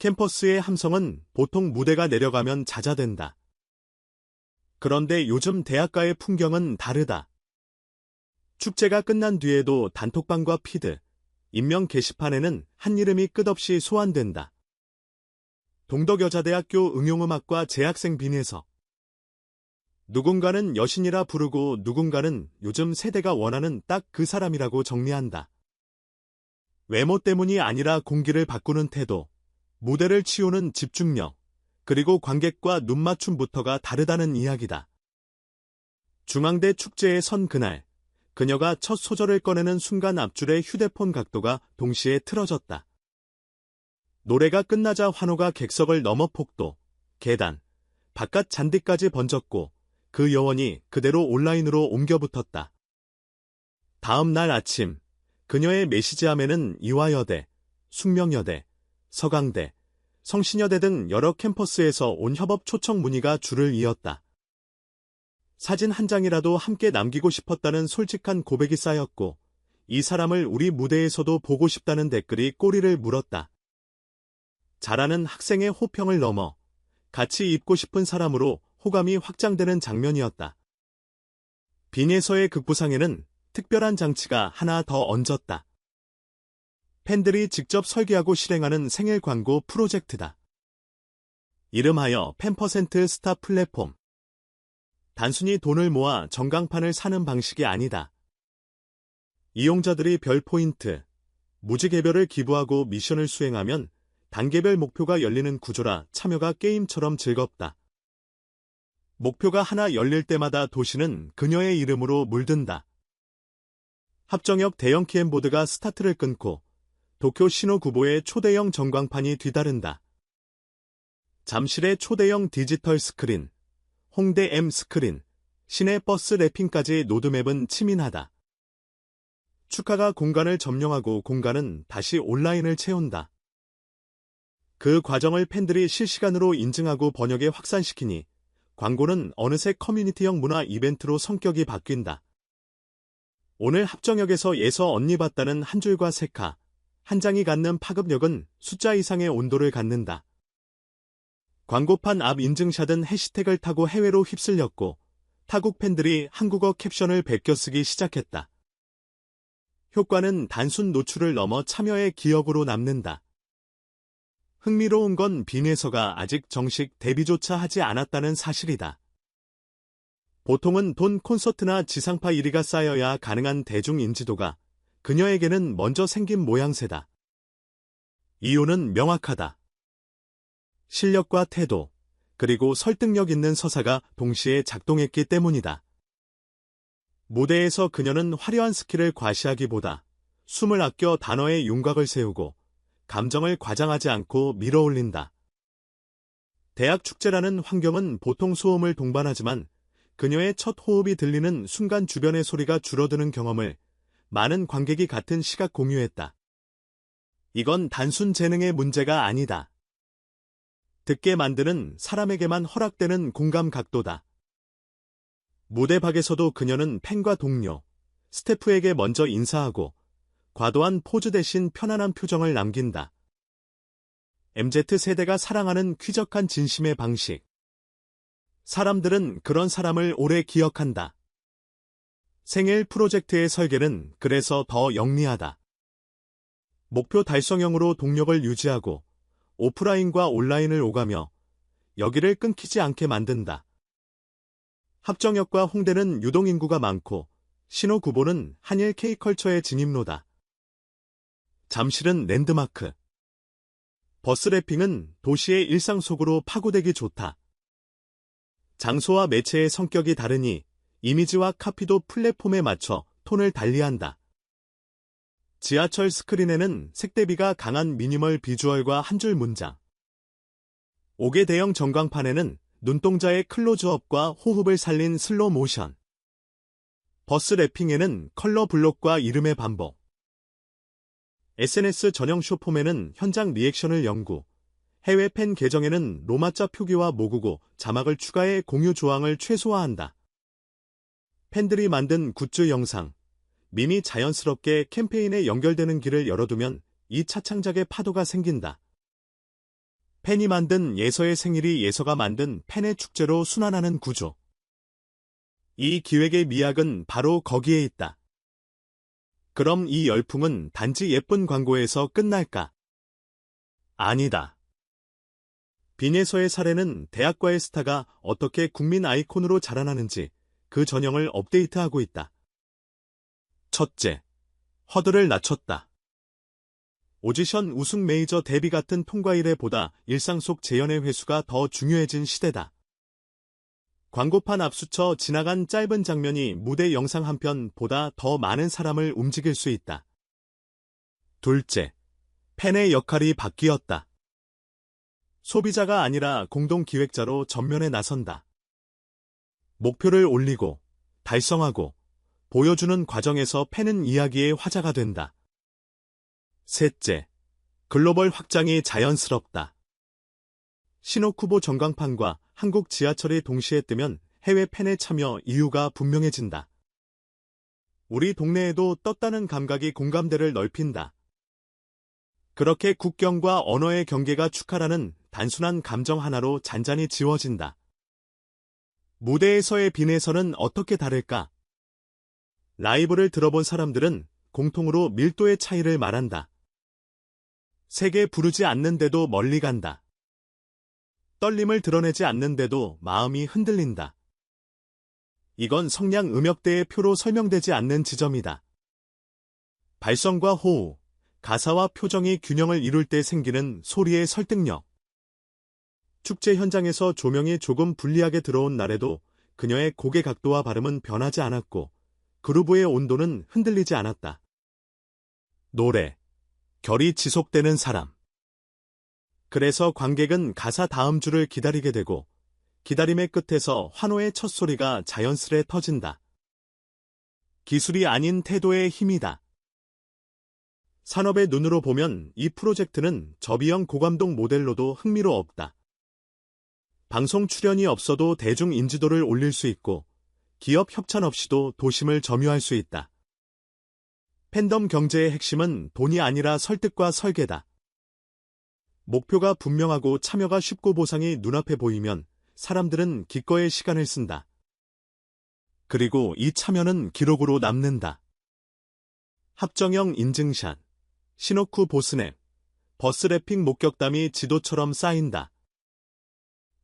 캠퍼스의 함성은 보통 무대가 내려가면 잦아든다. 그런데 요즘 대학가의 풍경은 다르다. 축제가 끝난 뒤에도 단톡방과 피드, 인명 게시판에는 한 이름이 끝없이 소환된다. 동덕여자대학교 응용음악과 재학생 빈에서 누군가는 여신이라 부르고 누군가는 요즘 세대가 원하는 딱 그 사람이라고 정리한다. 외모 때문이 아니라 공기를 바꾸는 태도, 무대를 치우는 집중력, 그리고 관객과 눈맞춤부터가 다르다는 이야기다. 중앙대 축제에 선 그날, 그녀가 첫 소절을 꺼내는 순간 앞줄의 휴대폰 각도가 동시에 틀어졌다. 노래가 끝나자 환호가 객석을 넘어 폭도, 계단, 바깥 잔디까지 번졌고 그 여원이 그대로 온라인으로 옮겨붙었다. 다음 날 아침, 그녀의 메시지함에는 이화여대, 숙명여대, 서강대, 성신여대 등 여러 캠퍼스에서 온 협업 초청 문의가 줄을 이었다. 사진 한 장이라도 함께 남기고 싶었다는 솔직한 고백이 쌓였고 이 사람을 우리 무대에서도 보고 싶다는 댓글이 꼬리를 물었다. 잘하는 학생의 호평을 넘어 같이 입고 싶은 사람으로 호감이 확장되는 장면이었다. 빈에서의 극부상에는 특별한 장치가 하나 더 얹었다. 팬들이 직접 설계하고 실행하는 생일 광고 프로젝트다. 이름하여 팬퍼센트 스타 플랫폼. 단순히 돈을 모아 전광판을 사는 방식이 아니다. 이용자들이 별 포인트, 무지 개별을 기부하고 미션을 수행하면 단계별 목표가 열리는 구조라 참여가 게임처럼 즐겁다. 목표가 하나 열릴 때마다 도시는 그녀의 이름으로 물든다. 합정역 대형 키엔보드가 스타트를 끊고 도쿄 신호구보의 초대형 전광판이 뒤따른다. 잠실의 초대형 디지털 스크린, 홍대 M 스크린, 시내 버스 랩핑까지 로드맵은 치밀하다. 축하가 공간을 점령하고 공간은 다시 온라인을 채운다. 그 과정을 팬들이 실시간으로 인증하고 번역에 확산시키니 광고는 어느새 커뮤니티형 문화 이벤트로 성격이 바뀐다. 오늘 합정역에서 예서 언니 봤다는 한 줄과 색화, 한 장이 갖는 파급력은 숫자 이상의 온도를 갖는다. 광고판 앞 인증샷은 해시태그를 타고 해외로 휩쓸렸고 타국 팬들이 한국어 캡션을 베껴 쓰기 시작했다. 효과는 단순 노출을 넘어 참여의 기억으로 남는다. 흥미로운 건 빈에서가 아직 정식 데뷔조차 하지 않았다는 사실이다. 보통은 돈 콘서트나 지상파 1위가 쌓여야 가능한 대중 인지도가 그녀에게는 먼저 생긴 모양새다. 이유는 명확하다. 실력과 태도, 그리고 설득력 있는 서사가 동시에 작동했기 때문이다. 무대에서 그녀는 화려한 스킬을 과시하기보다 숨을 아껴 단어의 윤곽을 세우고 감정을 과장하지 않고 밀어올린다. 대학 축제라는 환경은 보통 소음을 동반하지만 그녀의 첫 호흡이 들리는 순간 주변의 소리가 줄어드는 경험을 많은 관객이 같은 시각 공유했다. 이건 단순 재능의 문제가 아니다. 듣게 만드는 사람에게만 허락되는 공감 각도다. 무대 밖에서도 그녀는 팬과 동료, 스태프에게 먼저 인사하고 과도한 포즈 대신 편안한 표정을 남긴다. MZ세대가 사랑하는 쾌적한 진심의 방식. 사람들은 그런 사람을 오래 기억한다. 생일 프로젝트의 설계는 그래서 더 영리하다. 목표 달성형으로 동력을 유지하고 오프라인과 온라인을 오가며 여기를 끊기지 않게 만든다. 합정역과 홍대는 유동인구가 많고 신호구보는 한일 K컬처의 진입로다. 잠실은 랜드마크. 버스 랩핑은 도시의 일상 속으로 파고들기 좋다. 장소와 매체의 성격이 다르니 이미지와 카피도 플랫폼에 맞춰 톤을 달리한다. 지하철 스크린에는 색대비가 강한 미니멀 비주얼과 한 줄 문장. 5개 대형 전광판에는 눈동자의 클로즈업과 호흡을 살린 슬로우 모션. 버스 랩핑에는 컬러 블록과 이름의 반복. SNS 전용 쇼폼에는 현장 리액션을 연구. 해외 팬 계정에는 로마자 표기와 모국어, 자막을 추가해 공유 조항을 최소화한다. 팬들이 만든 굿즈 영상, 밈이 자연스럽게 캠페인에 연결되는 길을 열어두면 이 차창작의 파도가 생긴다. 팬이 만든 예서의 생일이 예서가 만든 팬의 축제로 순환하는 구조. 이 기획의 미학은 바로 거기에 있다. 그럼 이 열풍은 단지 예쁜 광고에서 끝날까? 아니다. 빈예서의 사례는 대학과의 스타가 어떻게 국민 아이콘으로 자라나는지 그 전형을 업데이트하고 있다. 첫째, 허들을 낮췄다. 오디션 우승 메이저 데뷔 같은 통과 이래보다 일상 속 재연의 회수가 더 중요해진 시대다. 광고판 앞수쳐 지나간 짧은 장면이 무대 영상 한 편보다 더 많은 사람을 움직일 수 있다. 둘째, 팬의 역할이 바뀌었다. 소비자가 아니라 공동기획자로 전면에 나선다. 목표를 올리고, 달성하고, 보여주는 과정에서 팬은 이야기의 화자가 된다. 셋째, 글로벌 확장이 자연스럽다. 신호쿠보 전광판과 한국 지하철이 동시에 뜨면 해외 팬의 참여 이유가 분명해진다. 우리 동네에도 떴다는 감각이 공감대를 넓힌다. 그렇게 국경과 언어의 경계가 축하라는 단순한 감정 하나로 잔잔히 지워진다. 무대에서의 빈에서는 어떻게 다를까? 라이브를 들어본 사람들은 공통으로 밀도의 차이를 말한다. 세게 부르지 않는데도 멀리 간다. 떨림을 드러내지 않는데도 마음이 흔들린다. 이건 성량 음역대의 표로 설명되지 않는 지점이다. 발성과 호흡, 가사와 표정이 균형을 이룰 때 생기는 소리의 설득력. 축제 현장에서 조명이 조금 불리하게 들어온 날에도 그녀의 곡의 각도와 발음은 변하지 않았고 그루브의 온도는 흔들리지 않았다. 노래, 결이 지속되는 사람. 그래서 관객은 가사 다음 줄을 기다리게 되고 기다림의 끝에서 환호의 첫 소리가 자연스레 터진다. 기술이 아닌 태도의 힘이다. 산업의 눈으로 보면 이 프로젝트는 저비용 고감동 모델로도 흥미로 없다. 방송 출연이 없어도 대중 인지도를 올릴 수 있고 기업 협찬 없이도 도심을 점유할 수 있다. 팬덤 경제의 핵심은 돈이 아니라 설득과 설계다. 목표가 분명하고 참여가 쉽고 보상이 눈앞에 보이면 사람들은 기꺼이 시간을 쓴다. 그리고 이 참여는 기록으로 남는다. 합정형 인증샷, 신호쿠 보스냅, 버스래핑 목격담이 지도처럼 쌓인다.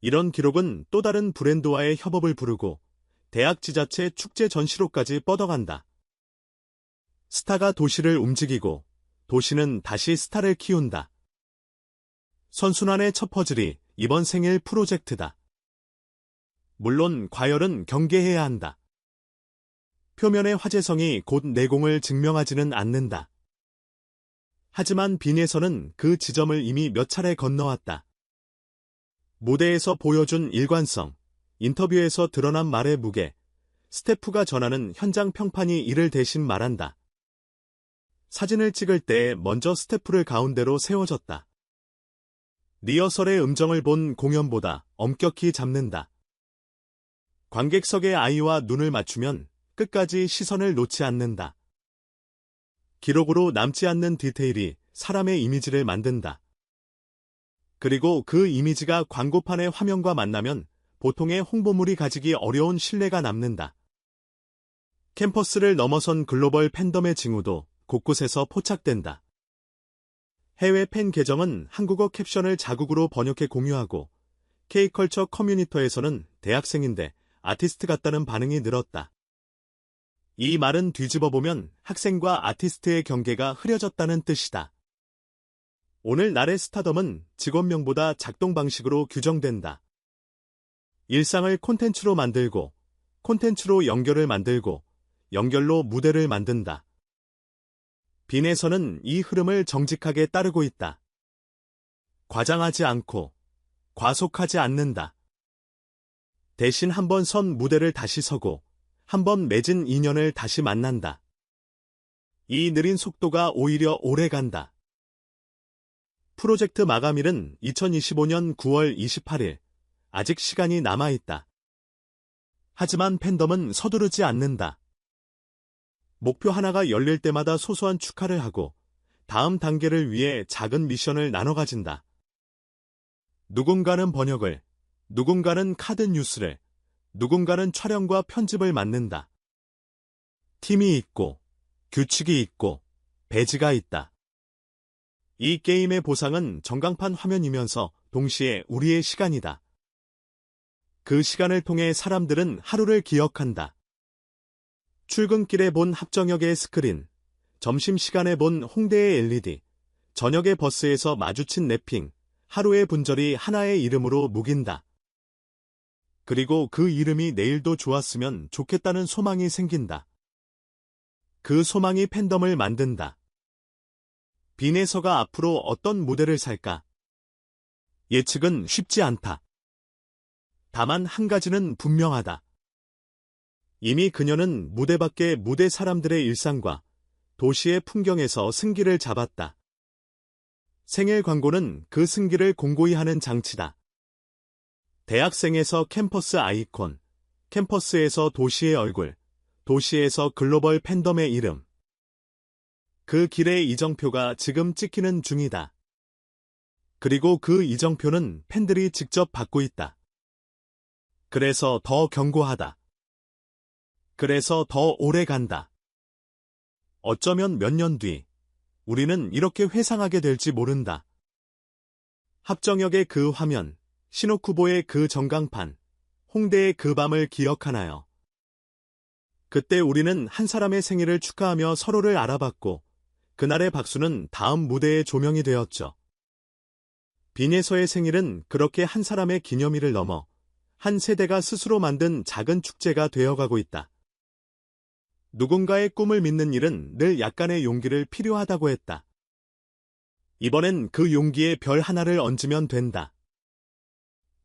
이런 기록은 또 다른 브랜드와의 협업을 부르고 대학 지자체 축제 전시로까지 뻗어간다. 스타가 도시를 움직이고 도시는 다시 스타를 키운다. 선순환의 첫 퍼즐이 이번 생일 프로젝트다. 물론 과열은 경계해야 한다. 표면의 화제성이 곧 내공을 증명하지는 않는다. 하지만 빈에서는 그 지점을 이미 몇 차례 건너왔다. 무대에서 보여준 일관성, 인터뷰에서 드러난 말의 무게, 스태프가 전하는 현장 평판이 이를 대신 말한다. 사진을 찍을 때 먼저 스태프를 가운데로 세워줬다. 리허설의 음정을 본 공연보다 엄격히 잡는다. 관객석의 아이와 눈을 맞추면 끝까지 시선을 놓지 않는다. 기록으로 남지 않는 디테일이 사람의 이미지를 만든다. 그리고 그 이미지가 광고판의 화면과 만나면 보통의 홍보물이 가지기 어려운 신뢰가 남는다. 캠퍼스를 넘어선 글로벌 팬덤의 징후도 곳곳에서 포착된다. 해외 팬 계정은 한국어 캡션을 자국으로 번역해 공유하고 K컬처 커뮤니터에서는 대학생인데 아티스트 같다는 반응이 늘었다. 이 말은 뒤집어보면 학생과 아티스트의 경계가 흐려졌다는 뜻이다. 오늘날의 스타덤은 직업명보다 작동 방식으로 규정된다. 일상을 콘텐츠로 만들고, 콘텐츠로 연결을 만들고, 연결로 무대를 만든다. 빈에서는 이 흐름을 정직하게 따르고 있다. 과장하지 않고, 과속하지 않는다. 대신 한 번 선 무대를 다시 서고, 한 번 맺은 인연을 다시 만난다. 이 느린 속도가 오히려 오래 간다. 프로젝트 마감일은 2025년 9월 28일. 아직 시간이 남아있다. 하지만 팬덤은 서두르지 않는다. 목표 하나가 열릴 때마다 소소한 축하를 하고 다음 단계를 위해 작은 미션을 나눠 가진다. 누군가는 번역을, 누군가는 카드 뉴스를, 누군가는 촬영과 편집을 맡는다. 팀이 있고, 규칙이 있고, 배지가 있다. 이 게임의 보상은 전광판 화면이면서 동시에 우리의 시간이다. 그 시간을 통해 사람들은 하루를 기억한다. 출근길에 본 합정역의 스크린, 점심시간에 본 홍대의 LED, 저녁에 버스에서 마주친 랩핑, 하루의 분절이 하나의 이름으로 묵인다. 그리고 그 이름이 내일도 좋았으면 좋겠다는 소망이 생긴다. 그 소망이 팬덤을 만든다. 빈에서가 앞으로 어떤 무대를 살까? 예측은 쉽지 않다. 다만 한 가지는 분명하다. 이미 그녀는 무대 밖의 무대 사람들의 일상과 도시의 풍경에서 승기를 잡았다. 생일 광고는 그 승기를 공고히 하는 장치다. 대학생에서 캠퍼스 아이콘, 캠퍼스에서 도시의 얼굴, 도시에서 글로벌 팬덤의 이름. 그 길의 이정표가 지금 찍히는 중이다. 그리고 그 이정표는 팬들이 직접 받고 있다. 그래서 더 견고하다. 그래서 더 오래 간다. 어쩌면 몇 년 뒤, 우리는 이렇게 회상하게 될지 모른다. 합정역의 그 화면, 시노쿠보의 그 전광판, 홍대의 그 밤을 기억하나요? 그때 우리는 한 사람의 생일을 축하하며 서로를 알아봤고, 그날의 박수는 다음 무대의 조명이 되었죠. 빈에서의 생일은 그렇게 한 사람의 기념일을 넘어 한 세대가 스스로 만든 작은 축제가 되어가고 있다. 누군가의 꿈을 믿는 일은 늘 약간의 용기를 필요하다고 했다. 이번엔 그 용기에 별 하나를 얹으면 된다.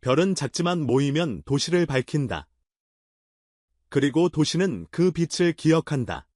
별은 작지만 모이면 도시를 밝힌다. 그리고 도시는 그 빛을 기억한다.